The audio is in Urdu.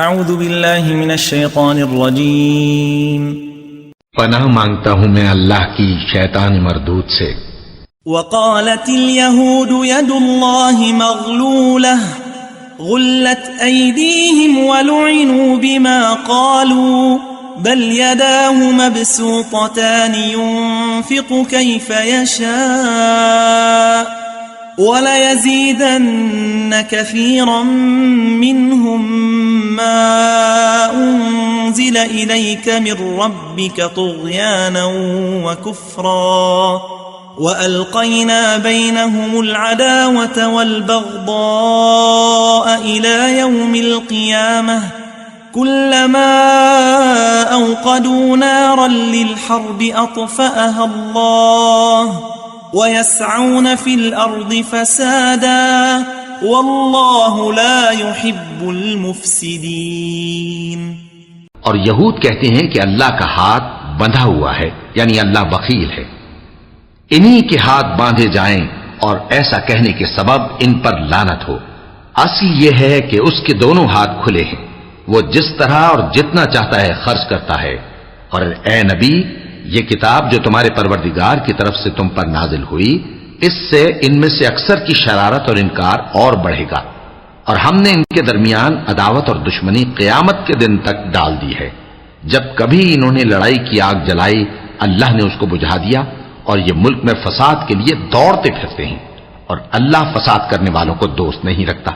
اعوذ باللہ من الشیطان الرجیم پناہ مانگتا ہوں میں اللہ کی شیطان مردود سے۔ وقالت اليہود ید اللہ مغلولہ غلت ایدیہم ولعنوا بما قالوا بل یداہ مبسوطتان ينفق کیف یشاء وَلَيَزِيدَنَّ كَثِيرًا مِّنْهُمْ مَا أُنزِلَ إِلَيْكَ مِنْ رَبِّكَ طُغْيَانًا وَكُفْرًا وَأَلْقَيْنَا بَيْنَهُمُ الْعَدَاوَةَ وَالْبَغْضَاءَ إِلَى يَوْمِ الْقِيَامَةِ كُلَّمَا أَوْقَدُوا نَارًا لِلْحَرْبِ أَطْفَأَهَا اللَّهُ وَيَسْعَوْنَ فِي الْأَرْضِ فَسَادًا وَاللَّهُ لَا يُحِبُّ الْمُفْسِدِينَ۔ اور یہود کہتے ہیں کہ اللہ کا ہاتھ بندھا ہوا ہے، یعنی اللہ بخیل ہے، انہی کے ہاتھ باندھے جائیں اور ایسا کہنے کے سبب ان پر لعنت ہو۔ اصل یہ ہے کہ اس کے دونوں ہاتھ کھلے ہیں، وہ جس طرح اور جتنا چاہتا ہے خرچ کرتا ہے۔ اور اے نبی، یہ کتاب جو تمہارے پروردگار کی طرف سے تم پر نازل ہوئی، اس سے ان میں سے اکثر کی شرارت اور انکار اور بڑھے گا، اور ہم نے ان کے درمیان عداوت اور دشمنی قیامت کے دن تک ڈال دی ہے۔ جب کبھی انہوں نے لڑائی کی آگ جلائی، اللہ نے اس کو بجھا دیا، اور یہ ملک میں فساد کے لیے دوڑتے پھرتے ہیں، اور اللہ فساد کرنے والوں کو دوست نہیں رکھتا۔